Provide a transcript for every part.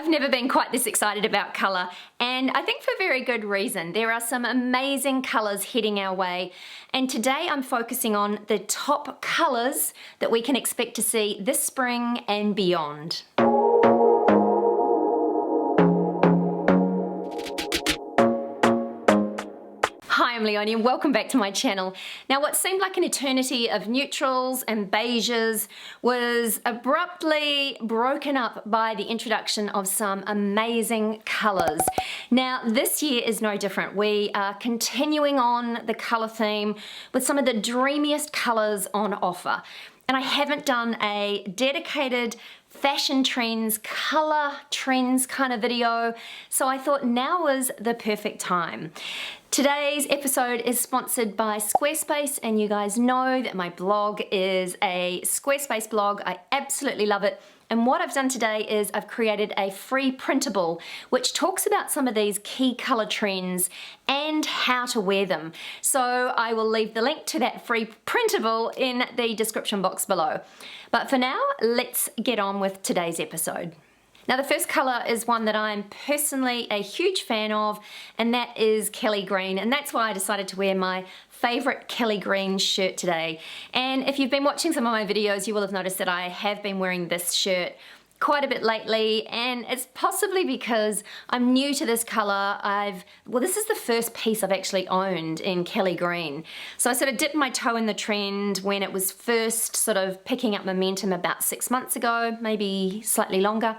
I've never been quite this excited about colour, and I think for very good reason. There are some amazing colours heading our way, and today I'm focusing on the top colours that we can expect to see this spring and beyond. Hi, I'm Leonie and welcome back to my channel. Now, what seemed like an eternity of neutrals and beiges was abruptly broken up by the introduction of some amazing colours. Now, this year is no different. We are continuing on the colour theme with some of the dreamiest colours on offer. And I haven't done a dedicated fashion trends, colour trends kind of video, so I thought now was the perfect time. Today's episode is sponsored by Squarespace, and you guys know that my blog is a Squarespace blog. I absolutely love it. And what I've done today is I've created a free printable which talks about some of these key colour trends and how to wear them. So I will leave the link to that free printable in the description box below. But for now, let's get on with today's episode. Now, the first colour is one that I'm personally a huge fan of, and that is Kelly Green, and that's why I decided to wear my favourite Kelly Green shirt today. And if you've been watching some of my videos, you will have noticed that I have been wearing this shirt quite a bit lately, and it's possibly because I'm new to this colour. Well, this is the first piece I've actually owned in Kelly Green. So I sort of dipped my toe in the trend when it was first sort of picking up momentum about 6 months ago, maybe slightly longer.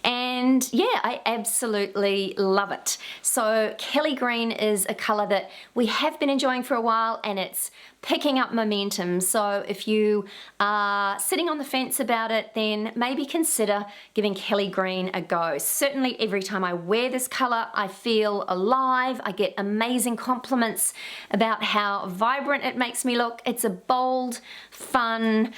And yeah, I absolutely love it. So Kelly Green is a colour that we have been enjoying for a while, and it's picking up momentum. So if you are sitting on the fence about it, then maybe consider giving Kelly Green a go. Certainly every time I wear this colour, I feel alive. I get amazing compliments about how vibrant it makes me look. It's a bold, fun,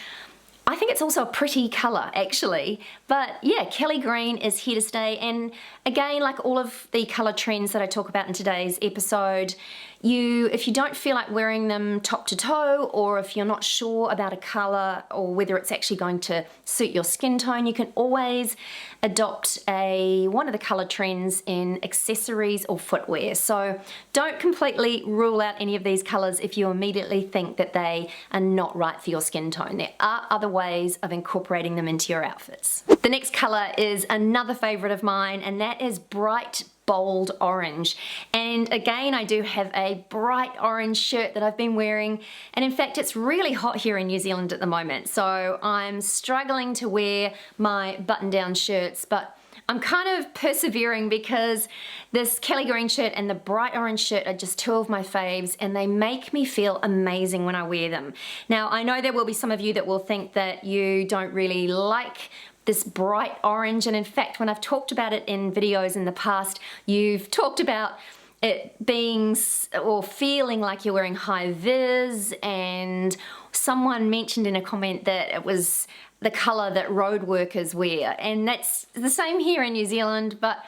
I think it's also a pretty colour actually, but yeah, Kelly Green is here to stay. And again, like all of the colour trends that I talk about in today's episode, if you don't feel like wearing them top to toe, or if you're not sure about a colour or whether it's actually going to suit your skin tone, you can always adopt one of the colour trends in accessories or footwear. So don't completely rule out any of these colours if you immediately think that they are not right for your skin tone. There are other ways of incorporating them into your outfits. The next colour is another favourite of mine, and that is bright bold orange. And again, I do have a bright orange shirt that I've been wearing, and in fact it's really hot here in New Zealand at the moment, so I'm struggling to wear my button-down shirts, but I'm kind of persevering because this Kelly Green shirt and the bright orange shirt are just two of my faves, and they make me feel amazing when I wear them. Now, I know there will be some of you that will think that you don't really like this bright orange, and in fact when I've talked about it in videos in the past, you've talked about it being or feeling like you're wearing high vis, and someone mentioned in a comment that it was the colour that road workers wear, and that's the same here in New Zealand. But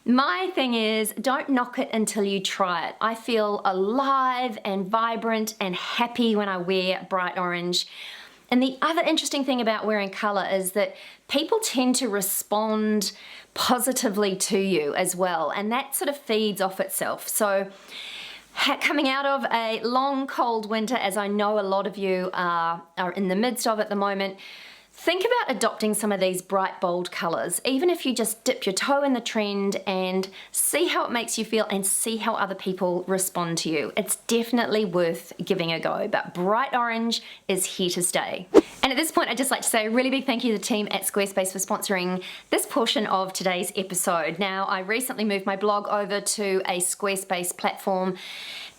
my thing is, don't knock it until you try it. I feel alive and vibrant and happy when I wear bright orange. And the other interesting thing about wearing colour is that people tend to respond positively to you as well, and that sort of feeds off itself. So coming out of a long cold winter, as I know a lot of you are in the midst of at the moment, think about adopting some of these bright, bold colours, even if you just dip your toe in the trend and see how it makes you feel and see how other people respond to you. It's definitely worth giving a go, but bright orange is here to stay. And at this point, I'd just like to say a really big thank you to the team at Squarespace for sponsoring this portion of today's episode. Now, I recently moved my blog over to a Squarespace platform,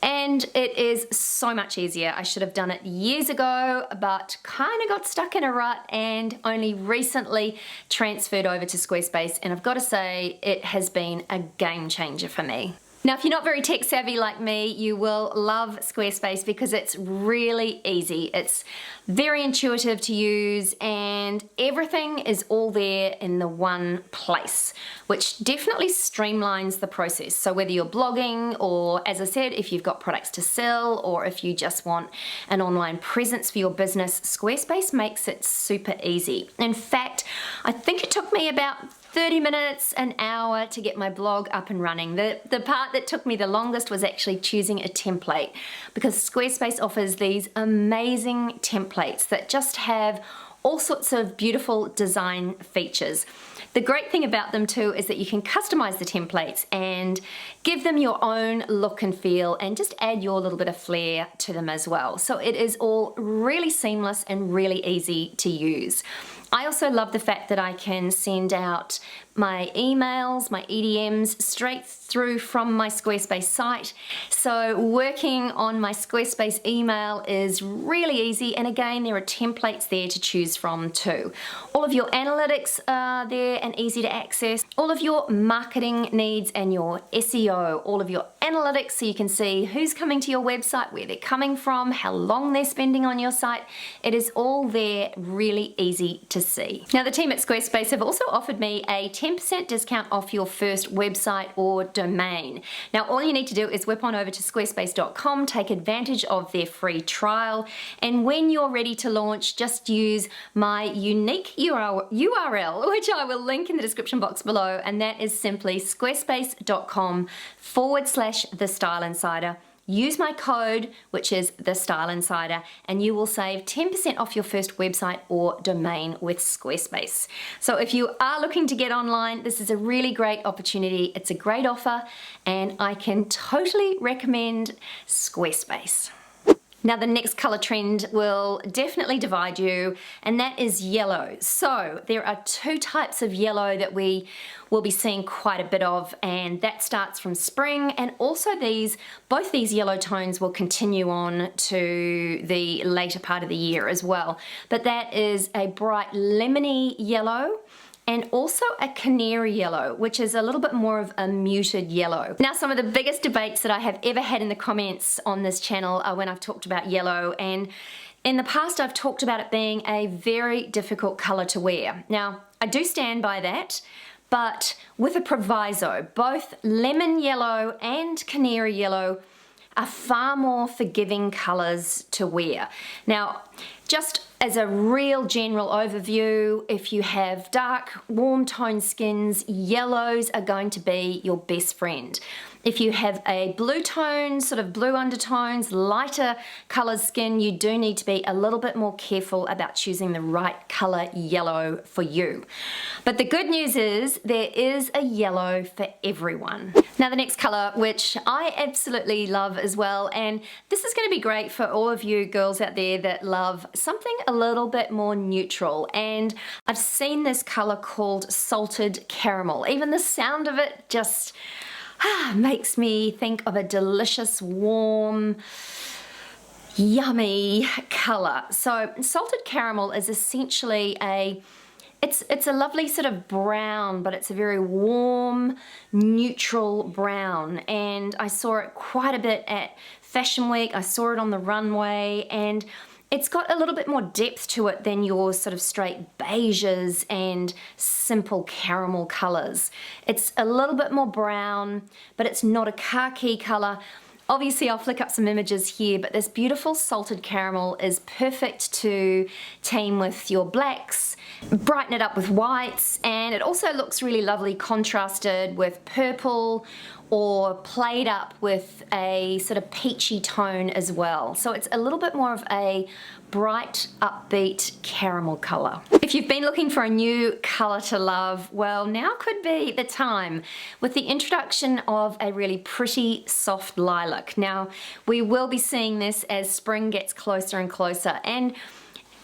and it is so much easier. I should have done it years ago, but kind of got stuck in a rut and only recently transferred over to Squarespace, and I've got to say it has been a game changer for me. Now, if you're not very tech savvy like me, you will love Squarespace because it's really easy. It's very intuitive to use, and everything is all there in the one place, which definitely streamlines the process. So whether you're blogging, or as I said, if you've got products to sell, or if you just want an online presence for your business, Squarespace makes it super easy. In fact, I think it took me about 30 minutes, an hour to get my blog up and running. The part that took me the longest was actually choosing a template, because Squarespace offers these amazing templates that just have all sorts of beautiful design features. The great thing about them too is that you can customize the templates and give them your own look and feel and just add your little bit of flair to them as well. So it is all really seamless and really easy to use. I also love the fact that I can send out my emails, my EDMs, straight through from my Squarespace site. So working on my Squarespace email is really easy, and again, there are templates there to choose from too. All of your analytics are there and easy to access. All of your marketing needs and your SEO, all of your analytics, so you can see who's coming to your website, where they're coming from, how long they're spending on your site. It is all there, really easy to see. Now, the team at Squarespace have also offered me a 10% discount off your first website or domain. Now, all you need to do is whip on over to squarespace.com, take advantage of their free trial, and when you're ready to launch, just use my unique URL, which I will link in the description box below, and that is simply squarespace.com/TheStyleInsider. Use my code, which is TheStyleInsider, and you will save 10% off your first website or domain with Squarespace. So if you are looking to get online, this is a really great opportunity. It's a great offer, and I can totally recommend Squarespace. Now, the next color trend will definitely divide you, and that is yellow. So there are two types of yellow that we will be seeing quite a bit of, and that starts from spring, and also both these yellow tones will continue on to the later part of the year as well. But that is a bright lemony yellow, and also a canary yellow, which is a little bit more of a muted yellow. Now, some of the biggest debates that I have ever had in the comments on this channel are when I've talked about yellow, and in the past I've talked about it being a very difficult color to wear. Now, I do stand by that, but with a proviso. Both lemon yellow and canary yellow are far more forgiving colors to wear. Now, just as a real general overview, if you have dark, warm toned skins, yellows are going to be your best friend. If you have a blue tone, sort of blue undertones, lighter colored skin, you do need to be a little bit more careful about choosing the right color yellow for you. But the good news is there is a yellow for everyone. Now, the next color, which I absolutely love as well, and this is going to be great for all of you girls out there that love something a little bit more neutral, and I've seen this color called Salted Caramel. Even the sound of it just makes me think of a delicious, warm, yummy color. So Salted Caramel is essentially it's a lovely sort of brown, but it's a very warm, neutral brown, and I saw it quite a bit at Fashion Week. I saw it on the runway, and it's got a little bit more depth to it than your sort of straight beiges and simple caramel colors. It's a little bit more brown, but it's not a khaki color. Obviously, I'll flick up some images here, but this beautiful salted caramel is perfect to team with your blacks, brighten it up with whites, and it also looks really lovely contrasted with purple or played up with a sort of peachy tone as well. So it's a little bit more of a bright, upbeat caramel color. If you've been looking for a new color to love, well, now could be the time with the introduction of a really pretty soft lilac. Now, we will be seeing this as spring gets closer and closer, and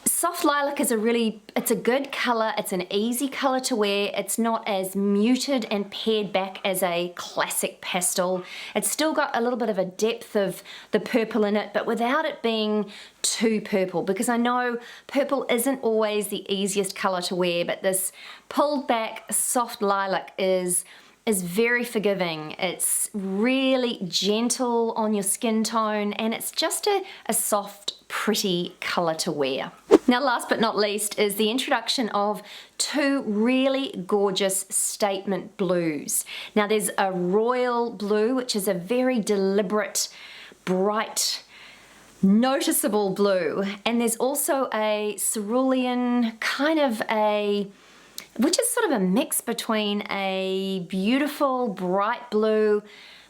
soft lilac is it's a good color. It's an easy color to wear. It's not as muted and pared back as a classic pastel. It's still got a little bit of a depth of the purple in it, but without it being too purple, because I know purple isn't always the easiest color to wear, but this pulled back soft lilac is very forgiving. It's really gentle on your skin tone, and it's just a soft, pretty color to wear. Now, last but not least is the introduction of two really gorgeous statement blues. Now, there's a royal blue, which is a very deliberate, bright, noticeable blue, and there's also a cerulean, kind of a which is sort of a mix between a beautiful bright blue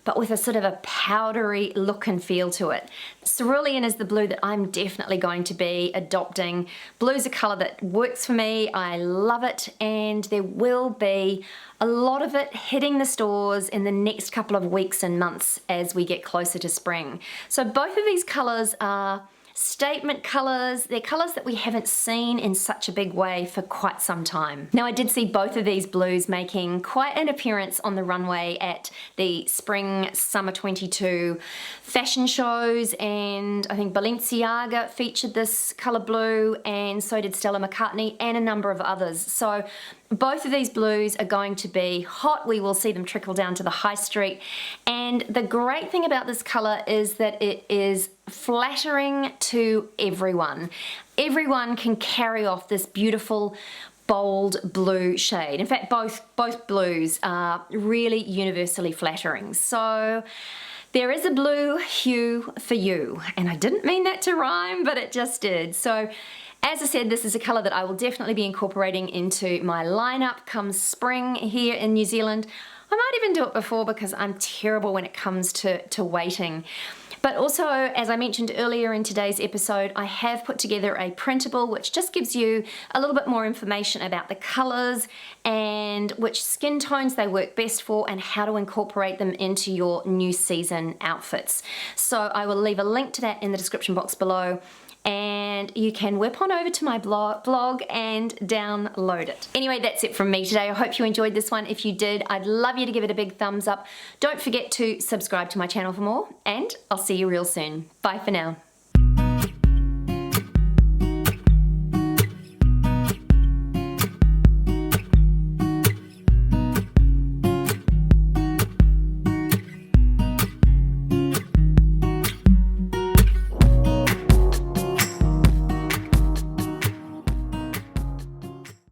but with a sort of a powdery look and feel to it. Cerulean is the blue that I'm definitely going to be adopting. Blue's a colour that works for me, I love it, and there will be a lot of it hitting the stores in the next couple of weeks and months as we get closer to spring. So both of these colours are statement colours. They're colours that we haven't seen in such a big way for quite some time. Now I did see both of these blues making quite an appearance on the runway at the Spring Summer 22 fashion shows, and I think Balenciaga featured this colour blue, and so did Stella McCartney and a number of others. So both of these blues are going to be hot. We will see them trickle down to the high street, and the great thing about this colour is that it is flattering to everyone. Everyone can carry off this beautiful bold blue shade. In fact, both blues are really universally flattering. So there is a blue hue for you, and I didn't mean that to rhyme, but it just did. So as I said, this is a colour that I will definitely be incorporating into my lineup come spring here in New Zealand. I might even do it before because I'm terrible when it comes to waiting. But also, as I mentioned earlier in today's episode, I have put together a printable which just gives you a little bit more information about the colours and which skin tones they work best for and how to incorporate them into your new season outfits. So I will leave a link to that in the description box below, and you can whip on over to my blog and download it. Anyway, that's it from me today. I hope you enjoyed this one. If you did, I'd love you to give it a big thumbs up. Don't forget to subscribe to my channel for more, and I'll see you real soon. Bye for now.